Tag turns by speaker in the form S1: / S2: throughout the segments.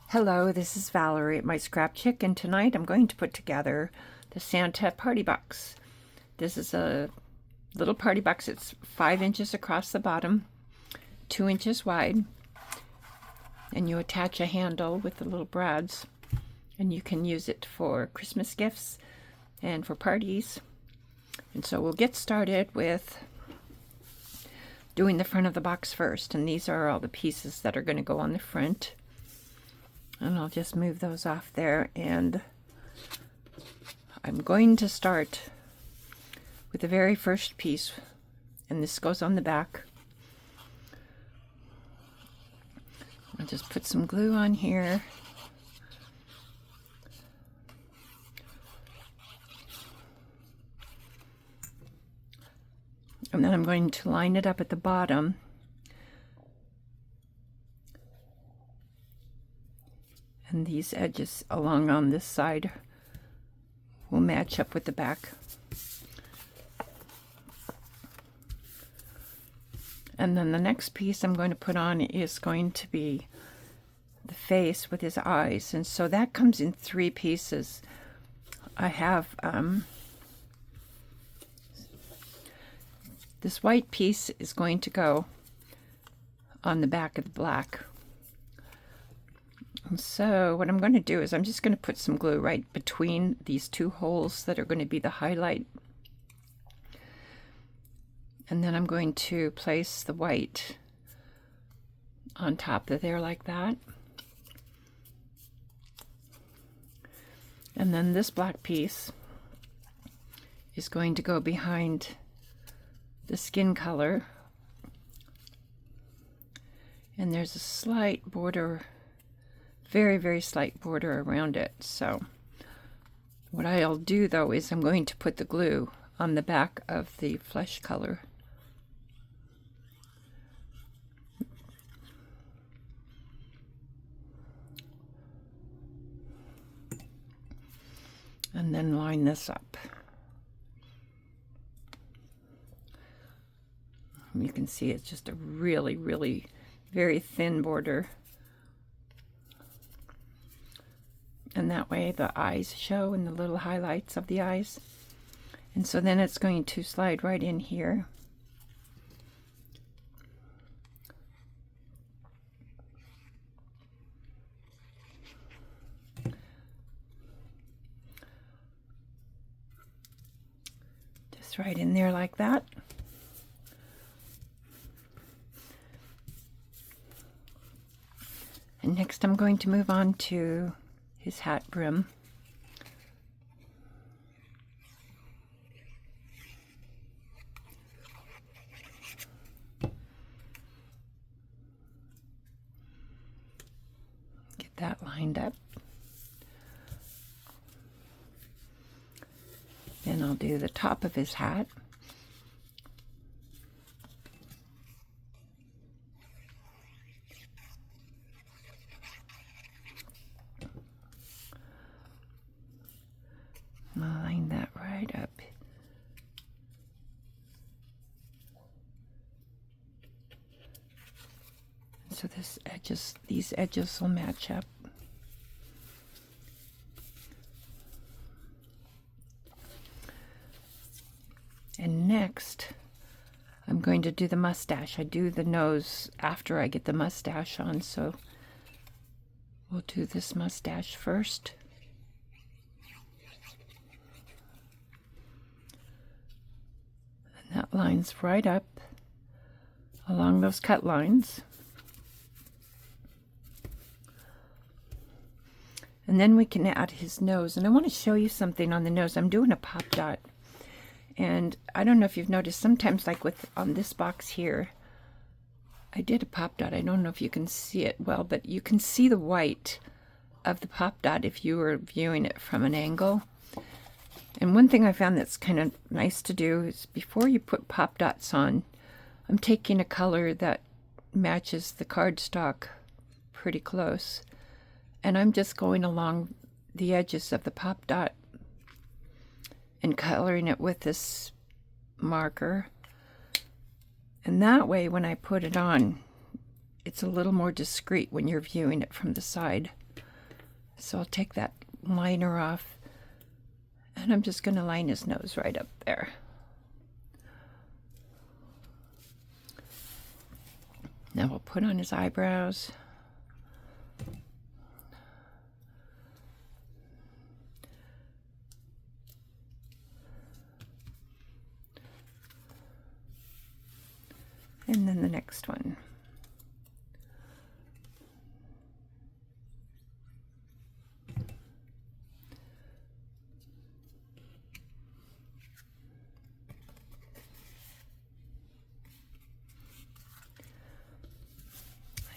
S1: Hello, this is Valerie at My Scrap Chick, and tonight I'm going to put together the Santa party box. This is a little party box. It's 5 inches across the bottom, 2 inches wide, and you attach a handle with the little brads, and you can use it for Christmas gifts and for parties. And so we'll get started with doing the front of the box first, and these are all the pieces that are going to go on the front. And I'll just move those off there, and I'm going to start with the very first piece, and this goes on the back. I'll just put some glue on here. And then I'm going to line it up at the bottom. And these edges along on this side will match up with the back. And then the next piece I'm going to put on is going to be the face with his eyes. And so that comes in 3 pieces. I have this white piece is going to go on the back of the black. And so what I'm going to do is I'm just going to put some glue right between these 2 holes that are going to be the highlight. And then I'm going to place the white on top of there like that. And then this black piece is going to go behind the skin color. And there's a slight border, very, very slight border around it. So what I'll do though is I'm going to put the glue on the back of the flesh color. And then line this up. You can see it's just a really, really very thin border. And that way the eyes show and the little highlights of the eyes. And so then it's going to slide right in here. Just right in there like that. And next I'm going to move on to his hat brim. Get that lined up. Then I'll do the top of his hat. Line that right up. So these edges will match up. And next, I'm going to do the mustache. I do the nose after I get the mustache on, so we'll do this mustache first. That lines right up along those cut lines. And then we can add his nose. And I want to show you something on the nose. I'm doing a pop dot. And I don't know if you've noticed, sometimes like on this box here, I did a pop dot. I don't know if you can see it well, but you can see the white of the pop dot if you were viewing it from an angle. And one thing I found that's kind of nice to do is before you put pop dots on, I'm taking a color that matches the cardstock pretty close. And I'm just going along the edges of the pop dot and coloring it with this marker. And that way when I put it on, it's a little more discreet when you're viewing it from the side. So I'll take that liner off, and I'm just going to line his nose right up there. Now we'll put on his eyebrows. And then the next one.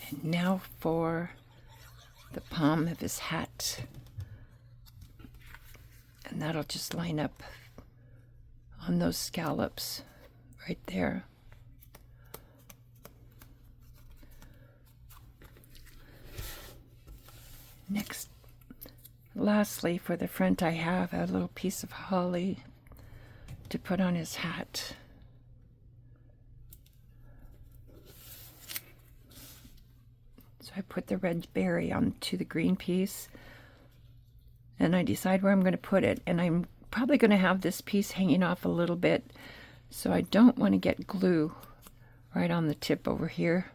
S1: And now for the palm of his hat. And that'll just line up on those scallops right there. Next, lastly, for the front, I have a little piece of holly to put on his hat. So I put the red berry onto the green piece, and I decide where I'm going to put it. And I'm probably going to have this piece hanging off a little bit, so I don't want to get glue right on the tip over here,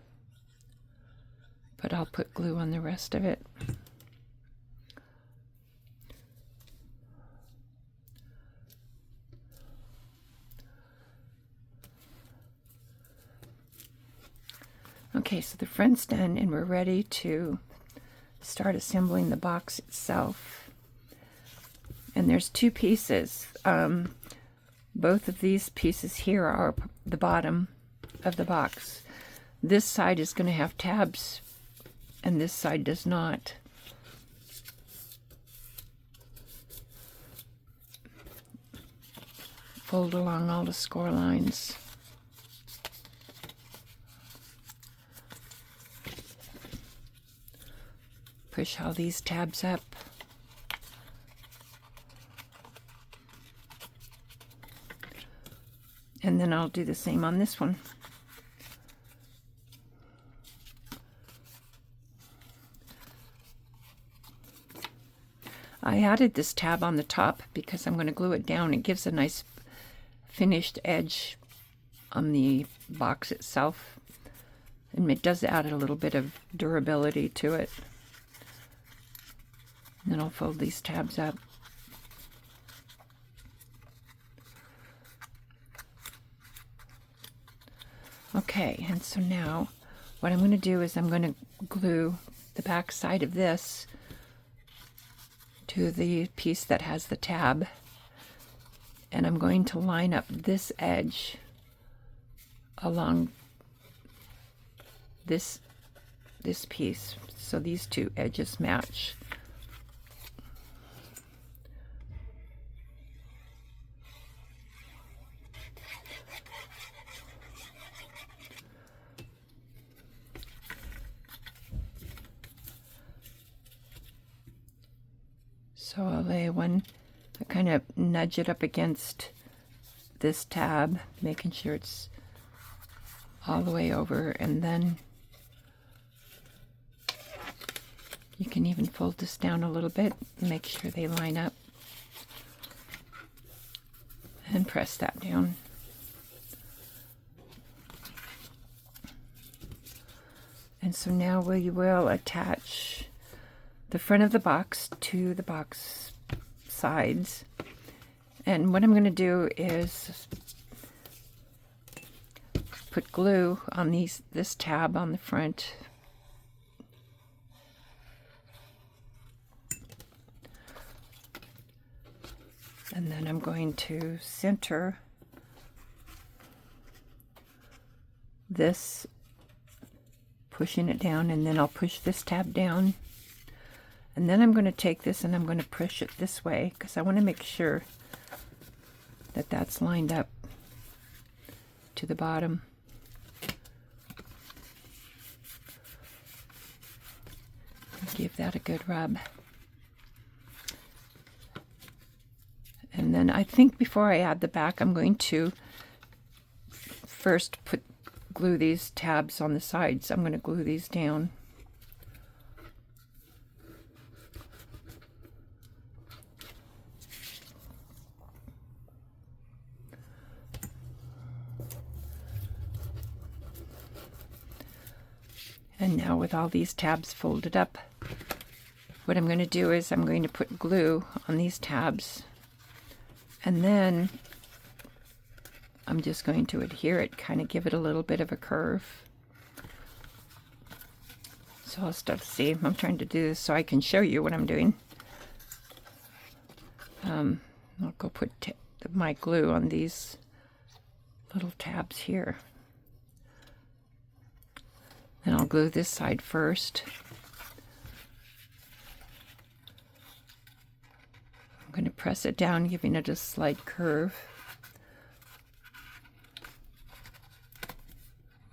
S1: but I'll put glue on the rest of it. Okay, so the front's done, and we're ready to start assembling the box itself. And there's two pieces. Both of these pieces here are the bottom of the box. This side is going to have tabs, and this side does not. Fold along all the score lines. Push all these tabs up. And then I'll do the same on this one. I added this tab on the top because I'm going to glue it down. It gives a nice finished edge on the box itself. And it does add a little bit of durability to it. Then I'll fold these tabs up. Okay, and so now what I'm going to do is I'm going to glue the back side of this to the piece that has the tab, and I'm going to line up this edge along this piece so these two edges match. So I'll lay one, I kind of nudge it up against this tab, making sure it's all the way over, and then you can even fold this down a little bit, make sure they line up, and press that down. And so now we will attach the front of the box to the box sides. And what I'm going to do is put glue on this tab on the front. And then I'm going to center this, pushing it down, and then I'll push this tab down. And then I'm going to take this and I'm going to push it this way because I want to make sure that that's lined up to the bottom. Give that a good rub. And then I think before I add the back, I'm going to first put glue these tabs on the sides. I'm going to glue these down. And now with all these tabs folded up, what I'm going to do is I'm going to put glue on these tabs, and then I'm just going to adhere it, kind of give it a little bit of a curve. So I'll see, I'm trying to do this so I can show you what I'm doing. I'll go put my glue on these little tabs here. Then I'll glue this side first. I'm going to press it down, giving it a slight curve.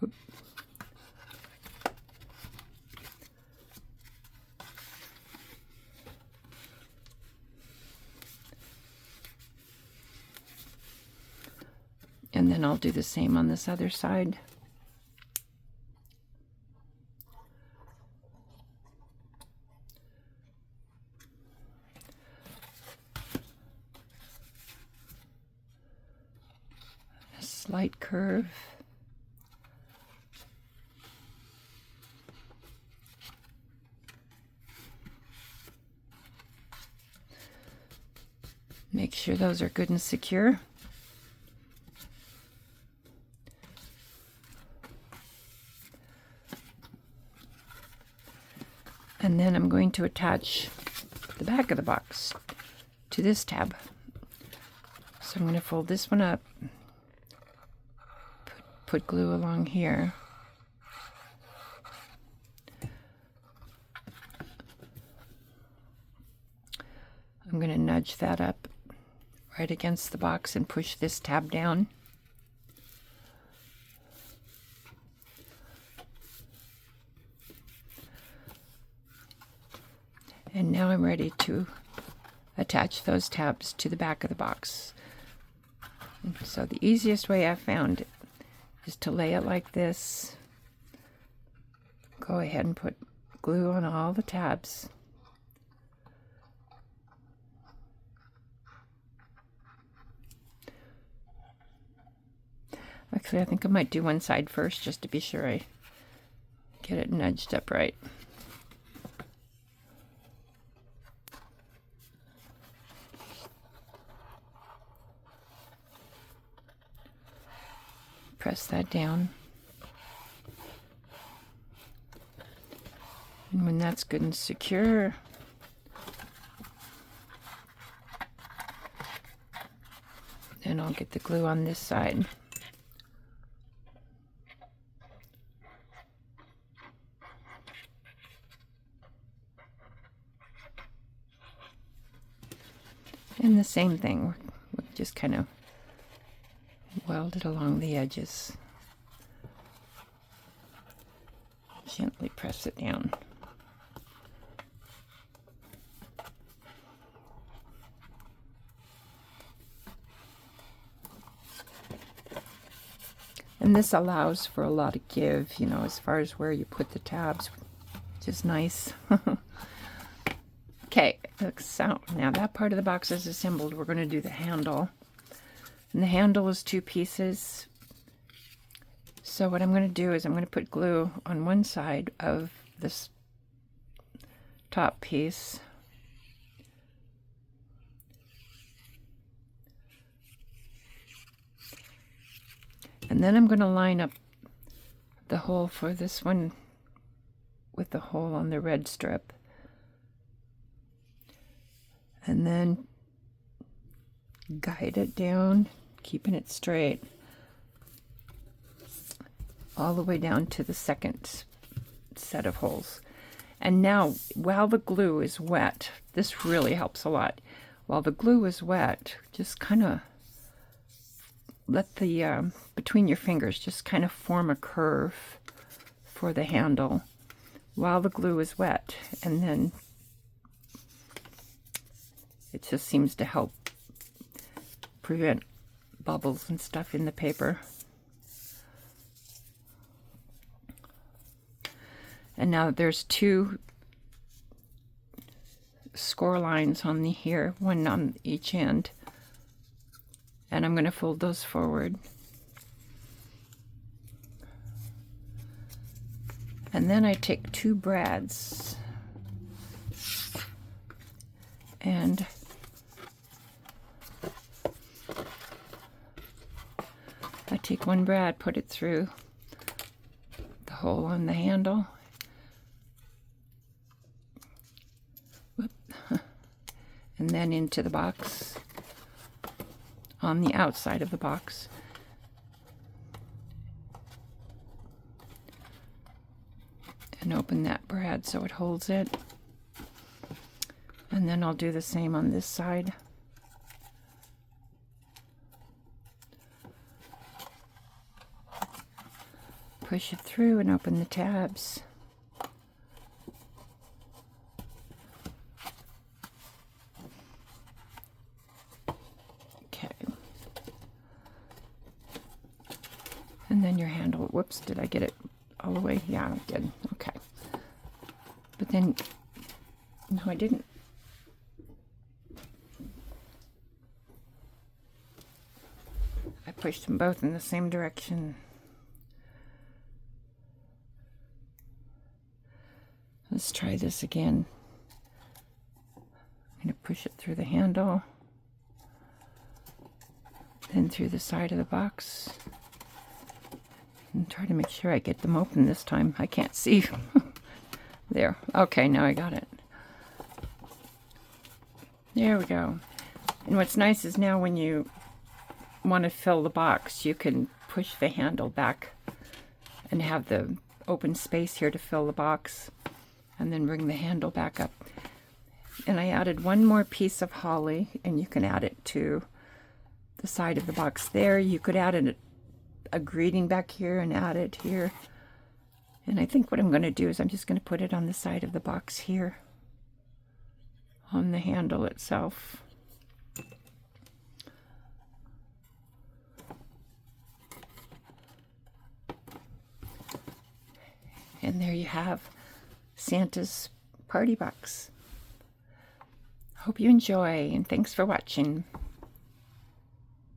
S1: Oop. And then I'll do the same on this other side. Slight curve. Make sure those are good and secure. And then I'm going to attach the back of the box to this tab. So I'm going to fold this one up. Put glue along here. I'm going to nudge that up right against the box and push this tab down. And now I'm ready to attach those tabs to the back of the box. And so the easiest way I've found is to lay it like this. Go ahead and put glue on all the tabs. Actually, I think I might do one side first just to be sure I get it nudged up right. Press that down. And when that's good and secure, then I'll get the glue on this side. And the same thing, we'll just kind of weld it along the edges. Gently press it down. And this allows for a lot of give, you know, as far as where you put the tabs, which is nice. Okay, so now that part of the box is assembled. We're going to do the handle. And the handle is 2 pieces. So what I'm going to do is I'm going to put glue on one side of this top piece. And then I'm going to line up the hole for this one with the hole on the red strip. And then guide it down, keeping it straight, all the way down to the second set of holes. And now, while the glue is wet, this really helps a lot. While the glue is wet, just kind of let the, between your fingers, just kind of form a curve for the handle while the glue is wet. And then it just seems to help prevent bubbles and stuff in the paper. And now there's 2 score lines on the here, one on each end. And I'm going to fold those forward. And then I take 2 brads and I take 1 brad, put it through the hole on the handle. Whoop. And then into the box on the outside of the box. And open that brad so it holds it. And then I'll do the same on this side. Push it through and open the tabs. Okay. And then your handle, whoops, did I get it all the way? Yeah, I did. Okay. But then, no, I didn't. I pushed them both in the same direction. Let's try this again. I'm going to push it through the handle, then through the side of the box, and try to make sure I get them open this time. I can't see. There. Okay, now I got it. There we go. And what's nice is now when you want to fill the box, you can push the handle back and have the open space here to fill the box, and then bring the handle back up. And I added 1 more piece of holly, and you can add it to the side of the box there. You could add a greeting back here and add it here. And I think what I'm going to do is I'm just going to put it on the side of the box here, on the handle itself. And there you have Santa's party box. Hope you enjoy, and thanks for watching.